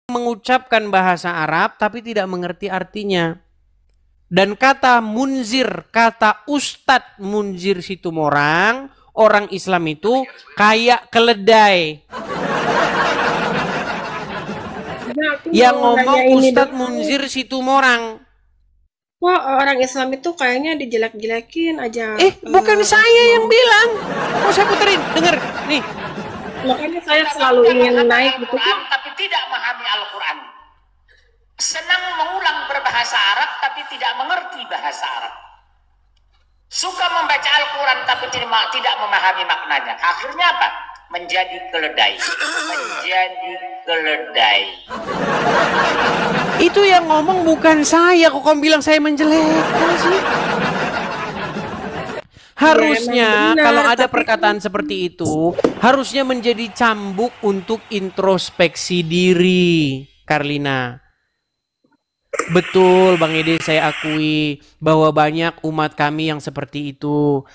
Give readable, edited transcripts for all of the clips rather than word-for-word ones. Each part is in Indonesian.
mengucapkan bahasa Arab tapi tidak mengerti artinya. Dan kata munzir, kata Ustadz Munzir Situmorang, orang Islam itu kayak keledai. Yang ngomong Ustadz Munzir Situmorang. Wah, orang Islam itu kayaknya dijelek-jelekin aja. Bukan saya yang bilang. Mau saya puterin, denger nih. Makanya saya selalu ingin naik gitu kan. Tapi tidak memahami Al-Quran. Senang mengulang berbahasa Arab tapi tidak mengerti bahasa Arab. Suka membaca Al-Quran tapi tidak memahami maknanya. Akhirnya apa? Menjadi keledai. Menjadi keledai. Itu yang ngomong bukan saya. Kok kamu bilang saya menjelekkan sih? Harusnya ya, kalau ada perkataan seperti itu, harusnya menjadi cambuk untuk introspeksi diri, Karlina. Betul Bang Ede, saya akui bahwa banyak umat kami yang seperti itu.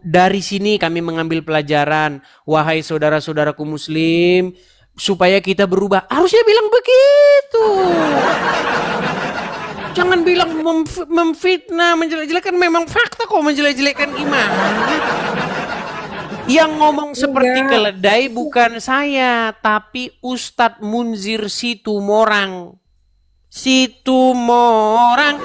Dari sini kami mengambil pelajaran, wahai saudara-saudaraku muslim, supaya kita berubah. Harusnya bilang begitu. Jangan bilang memfitnah, menjelek-jelekan. Memang fakta kok, menjelek-jelekan gimana? Yang ngomong seperti keledai bukan saya, tapi Ustadz Munzir Situmorang. Situmorang.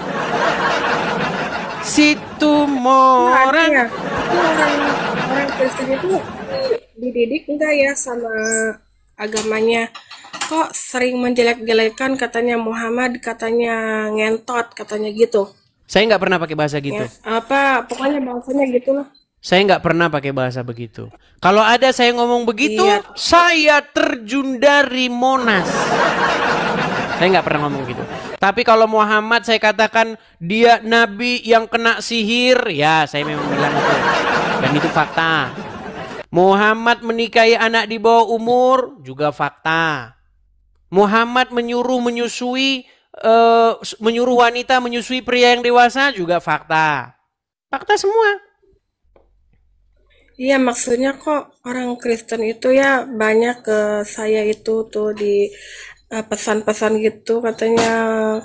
Orang Kristen itu dididik enggak ya sama agamanya? Kok sering menjelek-jelekan, katanya Muhammad, katanya ngentot, katanya gitu. Saya nggak pernah pakai bahasa gitu. Ya, pokoknya bahasanya gitu lah. Saya nggak pernah pakai bahasa begitu. Kalau ada saya ngomong begitu, saya terjun dari Monas. Saya nggak pernah ngomong gitu. Tapi kalau Muhammad saya katakan dia nabi yang kena sihir, ya saya memang bilang itu. Dan itu fakta. Muhammad menikahi anak di bawah umur, juga fakta. Muhammad menyuruh wanita menyusui pria yang dewasa, juga fakta. Fakta semua. Iya, maksudnya kok orang Kristen itu ya banyak ke saya itu tuh di pesan-pesan gitu, katanya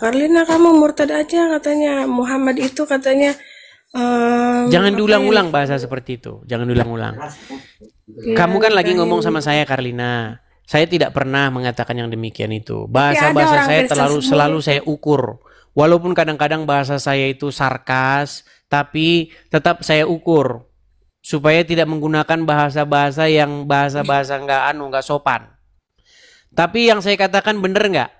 Karlina kamu murtad aja, katanya Muhammad itu katanya jangan diulang-ulang bahasa seperti itu. Jangan diulang-ulang. Kamu kan lagi ngomong sama saya, Karlina. Saya tidak pernah mengatakan yang demikian itu. Bahasa-bahasa saya selalu saya ukur. Walaupun kadang-kadang bahasa saya itu sarkas, tapi tetap saya ukur. Supaya tidak menggunakan bahasa-bahasa yang bahasa-bahasa nggak sopan. Tapi yang saya katakan bener nggak?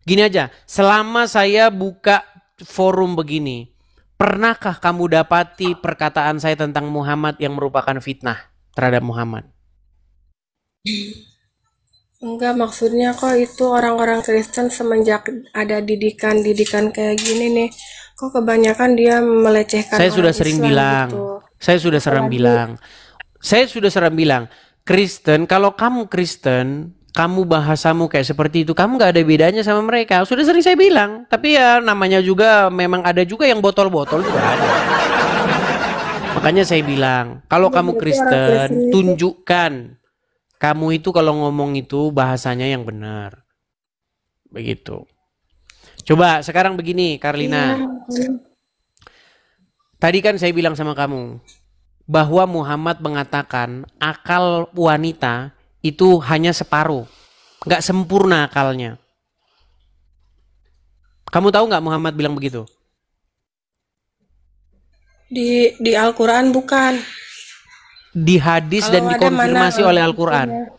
Gini aja, selama saya buka forum begini, pernahkah kamu dapati perkataan saya tentang Muhammad yang merupakan fitnah terhadap Muhammad? Enggak, maksudnya kok itu orang-orang Kristen semenjak ada didikan kayak gini nih, kok kebanyakan dia melecehkan saya sudah orang sering Islam bilang gitu. Saya sudah sering bilang, Kristen, kalau kamu Kristen, kamu bahasamu kayak seperti itu, kamu gak ada bedanya sama mereka. Sudah sering saya bilang. Tapi ya namanya juga, memang ada juga yang botol-botol juga ada. Makanya saya bilang, kalau kamu Kristen, tunjukkan kamu itu kalau ngomong itu bahasanya yang benar. Begitu. Coba sekarang begini, Karlina. Tadi kan saya bilang sama kamu bahwa Muhammad mengatakan akal wanita itu hanya separuh, nggak sempurna akalnya. Kamu tahu nggak Muhammad bilang begitu? Di Al-Quran bukan. Di hadis dan dikonfirmasi oleh Al-Quran.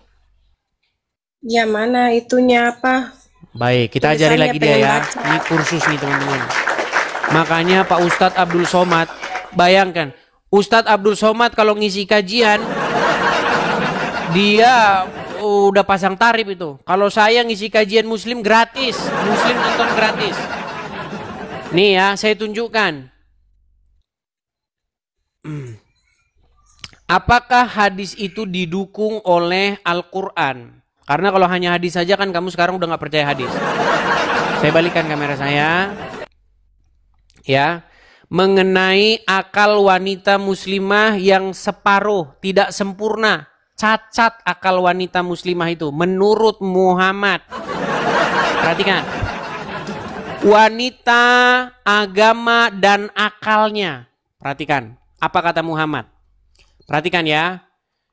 Ya mana itunya apa? Baik, kita ajari lagi dia ya. Ini kursus nih teman-teman. Makanya Pak Ustadz Abdul Somad, bayangkan Ustadz Abdul Somad kalau ngisi kajian, dia udah pasang tarif itu. Kalau saya ngisi kajian muslim gratis, muslim nonton gratis. Nih ya, saya tunjukkan. Apakah hadis itu didukung oleh Al-Quran? Karena kalau hanya hadis saja kan kamu sekarang udah gak percaya hadis. Saya balikan kamera saya. Ya, mengenai akal wanita muslimah yang separuh, tidak sempurna. cacat akal wanita muslimah itu menurut Muhammad. Perhatikan. Wanita, agama, dan akalnya. Perhatikan. Apa kata Muhammad? Perhatikan ya.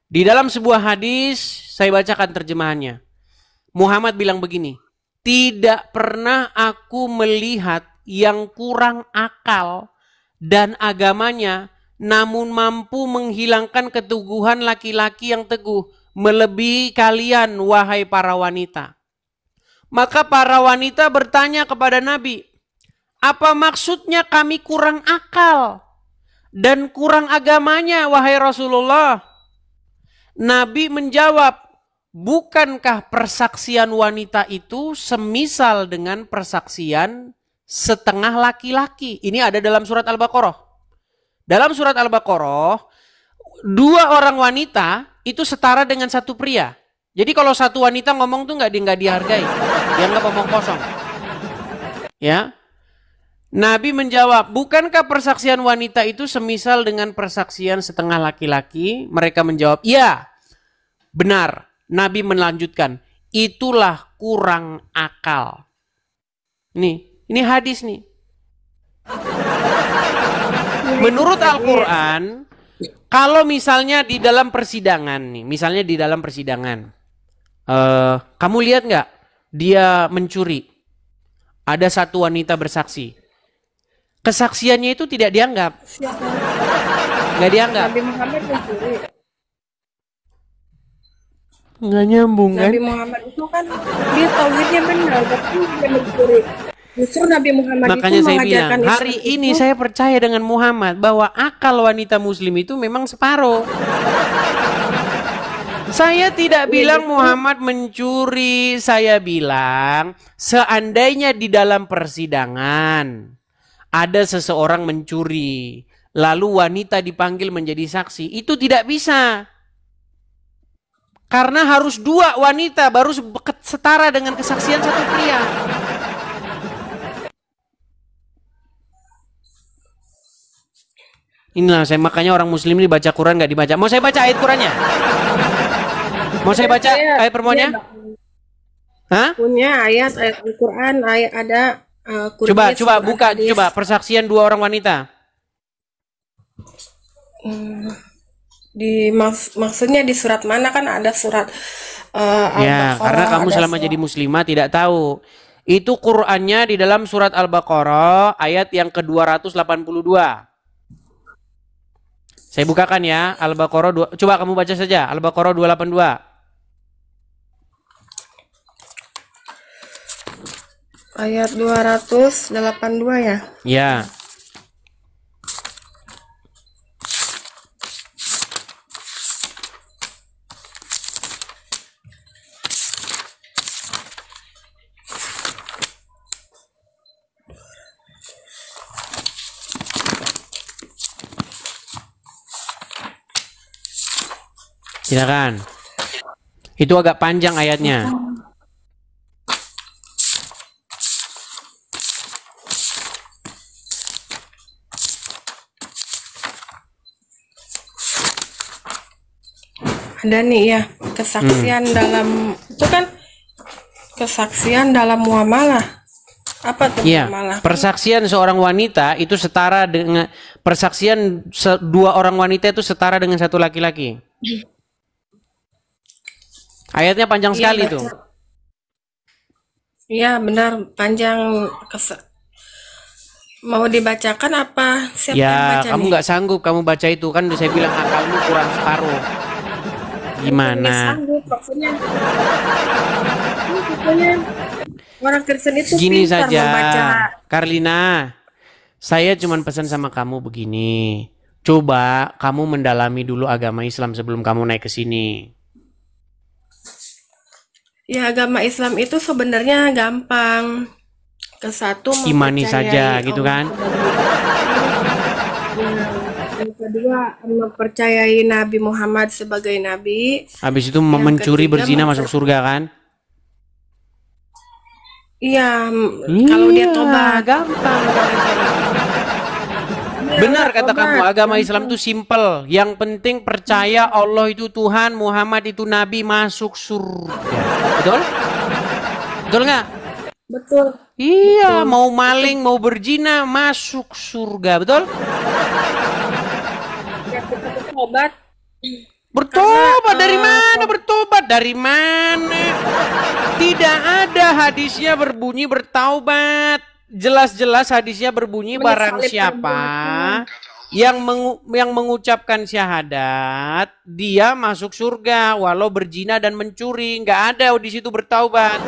Di dalam sebuah hadis, saya bacakan terjemahannya. Muhammad bilang begini. Tidak pernah aku melihat yang kurang akal dan agamanya, namun mampu menghilangkan keteguhan laki-laki yang teguh, melebihi kalian, wahai para wanita. Maka para wanita bertanya kepada Nabi, apa maksudnya kami kurang akal dan kurang agamanya, wahai Rasulullah? Nabi menjawab, bukankah persaksian wanita itu semisal dengan persaksian setengah laki-laki? Ini ada dalam surat Al-Baqarah. Dalam surat Al-Baqarah, 2 orang wanita itu setara dengan 1 pria. Jadi kalau 1 wanita ngomong tuh nggak dihargai, dianggap omong kosong. Ya, Nabi menjawab, bukankah persaksian wanita itu semisal dengan persaksian setengah laki-laki? Mereka menjawab, iya, benar. Nabi melanjutkan, itulah kurang akal. Ini hadis nih. Menurut Al-Quran, kalau misalnya di dalam persidangan nih, misalnya di dalam persidangan, kamu lihat nggak dia mencuri? Ada 1 wanita bersaksi. Kesaksiannya itu tidak dianggap. Nggak dianggap. Nabi Muhammad mencuri. Nggak nyambung kan? Nabi Muhammad itu kan dia tauhidnya benar, tapi dia mencuri. Justru Nabi Muhammad Makanya itu saya mengajarkan bilang, hari ini saya percaya dengan Muhammad bahwa akal wanita muslim itu memang separuh. Saya tidak bilang Muhammad mencuri, saya bilang seandainya di dalam persidangan ada seseorang mencuri, lalu wanita dipanggil menjadi saksi, itu tidak bisa. Karena harus 2 wanita baru setara dengan kesaksian 1 pria. Inilah saya, makanya orang muslim ini baca Quran nggak dibaca. Mau saya baca ayat Qurannya? Mau saya baca ayat permohonya? Hah? Punya ayat Al-Quran, ayat ada Coba buka, coba persaksian 2 orang wanita. Maksudnya di surat mana, kan ada surat Ya, Al-Baqarah, karena kamu ada selama surat- jadi muslimah tidak tahu. Itu Qur'annya di dalam surat Al-Baqarah ayat yang ke-282. Saya bukakan ya, Al-Baqarah coba kamu baca saja, Al-Baqarah 282. ayat 282 ya. Ya. Silakan. Itu agak panjang ayatnya. Ada nih ya, kesaksian dalam itu kan kesaksian dalam muamalah. Apa tuh Iya, muamalah? persaksian seorang wanita itu setara dengan persaksian 2 orang wanita itu setara dengan 1 laki-laki. Ayatnya panjang Iya, sekali baca. tuh. Iya benar, panjang. Mau dibacakan apa? Siapa yang Ya, baca kamu nih? nggak sanggup kamu baca itu kan udah saya bilang akalmu kurang separuh. Nggak Gimana? sanggup, maksudnya orang Kristen itu Gini pintar saja, membaca. Karlina. Saya cuma pesan sama kamu begini. Coba kamu mendalami dulu agama Islam sebelum kamu naik ke sini. Ya, agama Islam itu sebenarnya gampang. Ke-1 Imani mempercayai saja gitu Allah kan? Ya, yang kedua mempercayai Nabi Muhammad sebagai nabi. Habis itu Yang mencuri ketiga, berzina masuk surga kan? Iya, kalau dia tobat. gampang. Benar kata kamu, agama Islam itu simple. Yang penting percaya Allah itu Tuhan, Muhammad itu Nabi, masuk surga. Betul? Betul nggak? Betul. Iya, mau maling, mau berzina, masuk surga. Betul? Ya, kita bertobat. Bertobat dari mana? Bertobat dari mana? Tidak ada hadisnya berbunyi bertaubat. Jelas-jelas hadisnya berbunyi barang siapa yang mengucapkan syahadat, dia masuk surga walau berzina dan mencuri. Nggak ada di situ bertaubat.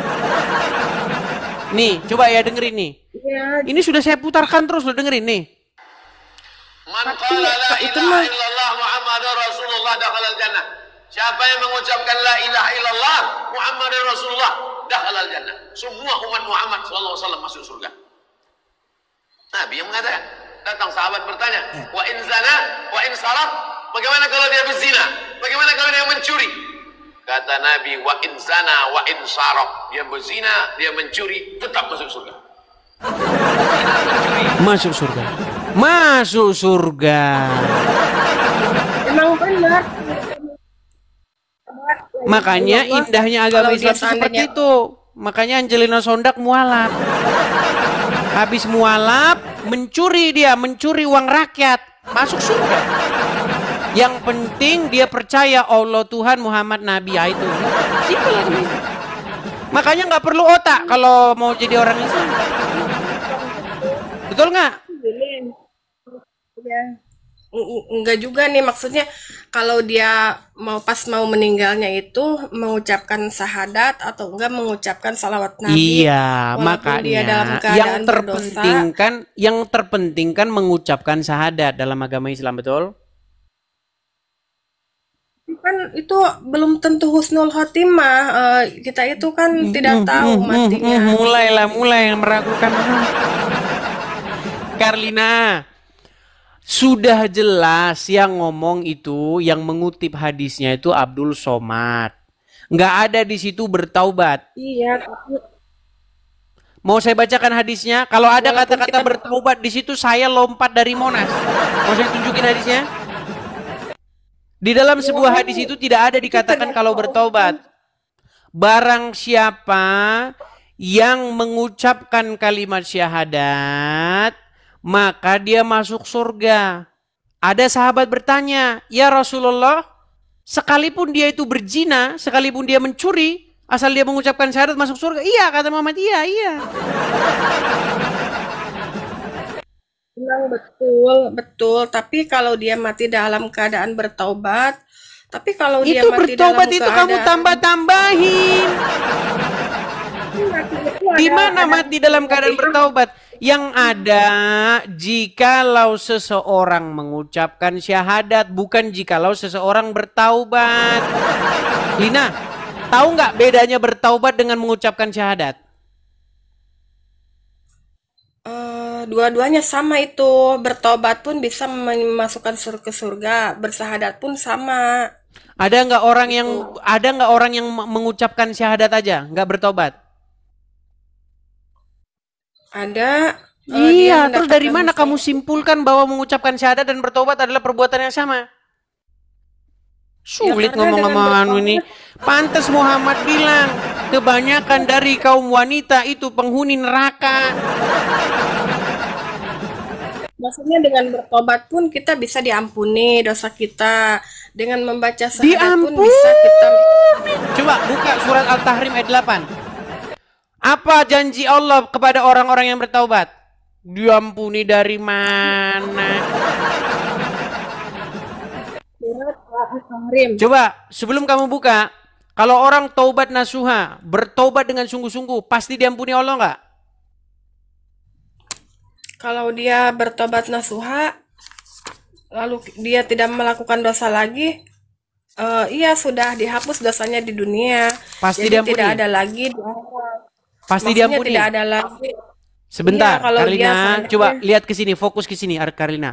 Nih, coba ya dengerin nih. Ya, Ini sudah saya putarkan terus, lo dengerin nih. Man qala la ilaha illallah Muhammadur Rasulullah dakhalal jannah. Siapa yang mengucapkan la ilaha illallah Muhammadur Rasulullah dakhalal jannah. Semua umat Muhammad sallallahu alaihi wasallam masuk surga. Nabi yang mengatakan. Datang sahabat bertanya, wa in zana, wa in saraq, bagaimana kalau dia berzina? Bagaimana kalau dia mencuri? Kata Nabi, wa in zana, wa in saraq, dia berzina, dia mencuri, tetap masuk surga. Masuk surga. Masuk surga. emang benar. Makanya indahnya agama Kalau Islam dia itu seperti seandainya- itu. Makanya Angelina Sondak mualaf. Habis mualaf, mencuri uang rakyat, masuk surga. Yang penting dia percaya Allah Tuhan, Muhammad Nabi, ya itu. Simpel agama Islam. Makanya nggak perlu otak kalau mau jadi orang Islam. Betul nggak? Ya. Enggak juga nih, maksudnya kalau dia mau meninggalnya itu mengucapkan syahadat atau enggak mengucapkan salawat Nabi. Iya, walaupun dia dalam makanya keadaan berdosa. yang terpenting kan mengucapkan syahadat dalam agama Islam, betul? Kan itu belum tentu husnul khotimah. Kita itu kan tidak tahu matinya. Mulai meragukan. Karlina, sudah jelas yang ngomong itu, yang mengutip hadisnya itu Abdul Somad. Nggak ada di situ bertaubat. Iya, tapi Mau saya bacakan hadisnya? Kalau ada Walaupun kata-kata kita- bertaubat di situ, saya lompat dari Monas. Mau saya tunjukin hadisnya? Di dalam sebuah hadis itu tidak ada dikatakan kalau bertaubat. Barang siapa yang mengucapkan kalimat syahadat, maka dia masuk surga. Ada sahabat bertanya, ya Rasulullah, sekalipun dia itu berzina, sekalipun dia mencuri, asal dia mengucapkan syahadat masuk surga. Iya, kata Muhammad, iya. memang betul. Tapi kalau dia mati dalam keadaan bertaubat, tapi kalau dia Itu mati bertobat dalam itu kamu keadaan- tambah-tambahin. Di mana mati dalam keadaan bertaubat? Yang ada jikalau seseorang mengucapkan syahadat, bukan jikalau seseorang bertaubat. Lina, tahu nggak bedanya bertaubat dengan mengucapkan syahadat? Dua-duanya sama itu. Bertobat pun bisa memasukkan ke surga, bersahadat pun sama. Ada nggak orang yang mengucapkan syahadat aja, nggak bertobat? Ada. Iya, dia terus dari mana mendapatkan kamu simpulkan bahwa mengucapkan syahadat dan bertobat adalah perbuatan yang sama? Sulit karena ngomong sama dengan anu ini. Pantas Muhammad bilang, kebanyakan dari kaum wanita itu penghuni neraka. Maksudnya dengan bertobat pun kita bisa diampuni dosa kita. Dengan membaca syahadat pun Diampuni. bisa kita. Coba buka surat Al-Tahrim ayat 8. Apa janji Allah kepada orang-orang yang bertaubat? Diampuni dari mana? Surat Al-Tahrim. Coba sebelum kamu buka, kalau orang taubat nasuha, bertobat dengan sungguh-sungguh, pasti diampuni Allah nggak? Kalau dia bertobat nasuha, lalu dia tidak melakukan dosa lagi, iya sudah dihapus dosanya di dunia. Pasti Jadi diampuni. tidak ada lagi di akhirat. Pasti Maksudnya diampuni. tidak ada lagi. Sebentar, Iya, kalau dia Karlina, seandainya- coba lihat ke sini, fokus ke sini, Karlina.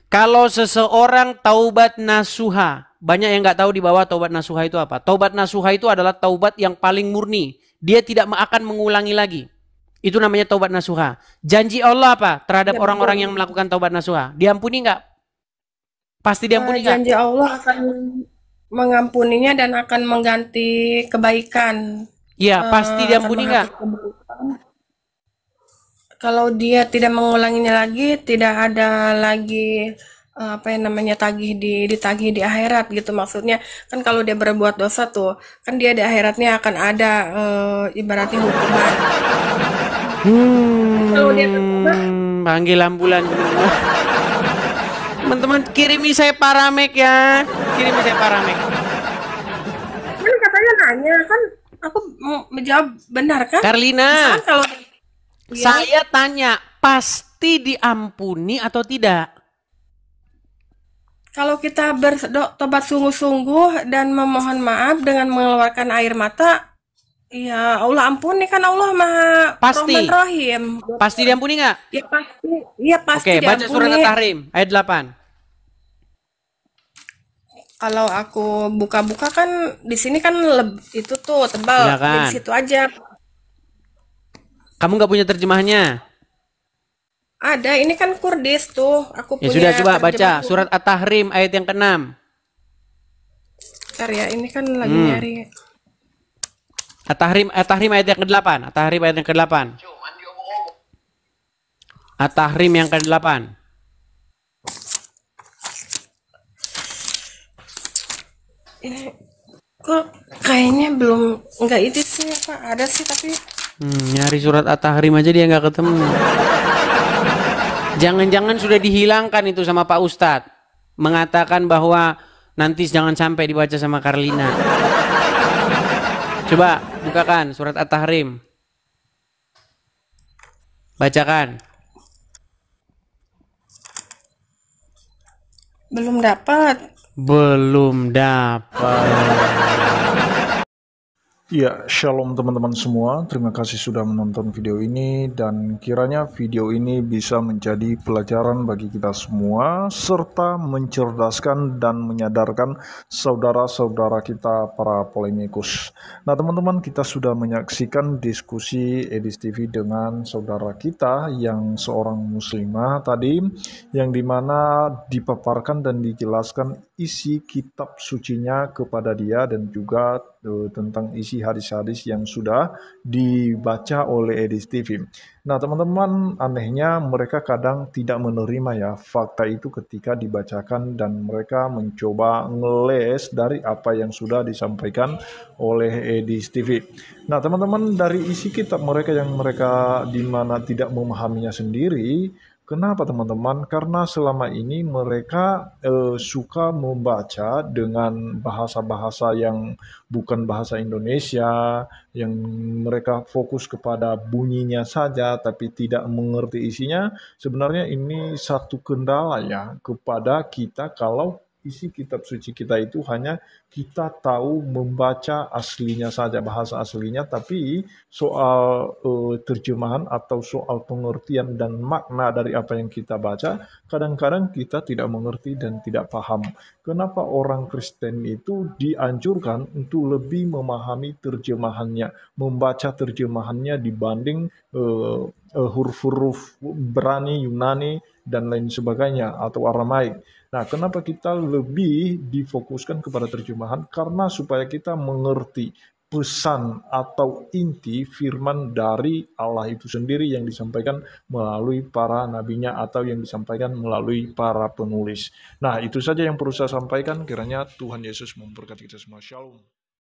Kalau seseorang taubat nasuha, banyak yang nggak tahu di bawah taubat nasuha itu apa. Taubat nasuha itu adalah taubat yang paling murni. Dia tidak akan mengulangi lagi. Itu namanya taubat nasuha. Janji Allah apa terhadap Ya, orang-orang betul. yang melakukan taubat nasuha? Diampuni nggak? Pasti diampuni nggak? Janji Allah akan mengampuninya dan akan mengganti kebaikan. Iya, pasti Akan diampuni nggak? menghapus keburukan. Kalau dia tidak mengulanginya lagi, tidak ada lagi apa yang namanya ditagih di akhirat gitu, maksudnya kan kalau dia berbuat dosa tuh kan dia di akhiratnya akan ada ibaratnya hukuman. Kalau dia bertobat, Panggil ambulan. Teman-teman kirimi saya Paramek ya. Kirimi saya Paramek. kan katanya nanya kan aku mau menjawab benar kan? Karlina, Misalkan kalau saya tanya, pasti diampuni atau tidak? kalau kita bertobat sungguh-sungguh dan memohon maaf dengan mengeluarkan air mata, ya Allah ampuni, kan Allah Maha Pasti. Rahman Rahim. Pasti diampuni nggak? Ya pasti, iya pasti Oke, baca diampuni. surat At-Tahrim ayat 8. Kalau aku buka-buka kan di sini kan itu tuh tebal, Silakan. di situ aja. Kamu nggak punya terjemahnya? Ada, ini kan Kurdis tuh, aku Ya punya sudah, coba baca terjemahan. surat At-Tahrim ayat yang ke-6. Bentar ya, ini kan lagi nyari. At-Tahrim ayat yang ke-8. At-Tahrim ayat yang ke-8. At-Tahrim yang ke-8. Ini kok kayaknya belum, enggak itu sih Pak, ada sih tapi Nyari surat At-Tahrim aja dia nggak ketemu. Jangan-jangan sudah dihilangkan itu sama Pak Ustadz. Mengatakan bahwa nanti jangan sampai dibaca sama Karlina. Coba bukakan surat At-Tahrim. Bacakan. belum dapat. Belum dapat. Ya, shalom teman-teman semua. Terima kasih sudah menonton video ini dan kiranya video ini bisa menjadi pelajaran bagi kita semua serta mencerdaskan dan menyadarkan saudara-saudara kita para polemikus. Nah, teman-teman, kita sudah menyaksikan diskusi Edis TV dengan saudara kita yang seorang muslimah tadi, yang dimana dipaparkan dan dijelaskan isi kitab sucinya kepada dia dan juga tentang isi hadis-hadis yang sudah dibaca oleh Edis TV. Nah, teman-teman, anehnya mereka kadang tidak menerima ya fakta itu ketika dibacakan dan mereka mencoba ngeles dari apa yang sudah disampaikan oleh Edis TV. Nah, teman-teman, dari isi kitab mereka yang mereka dimana tidak memahaminya sendiri. Kenapa teman-teman? Karena selama ini mereka suka membaca dengan bahasa-bahasa yang bukan bahasa Indonesia, yang mereka fokus kepada bunyinya saja tapi tidak mengerti isinya. Sebenarnya ini satu kendala ya kepada kita kalau isi kitab suci kita itu hanya kita tahu membaca aslinya saja, bahasa aslinya, tapi soal terjemahan atau soal pengertian dan makna dari apa yang kita baca, kadang-kadang kita tidak mengerti dan tidak paham. Kenapa orang Kristen itu dianjurkan untuk lebih memahami terjemahannya, membaca terjemahannya dibanding huruf-huruf Ibrani, Yunani, dan lain sebagainya, atau Aramaik. Nah, kenapa kita lebih difokuskan kepada terjemahan? Karena supaya kita mengerti pesan atau inti firman dari Allah itu sendiri yang disampaikan melalui para nabinya atau yang disampaikan melalui para penulis. Nah, itu saja yang perlu saya sampaikan. Kiranya Tuhan Yesus memberkati kita semua. Shalom.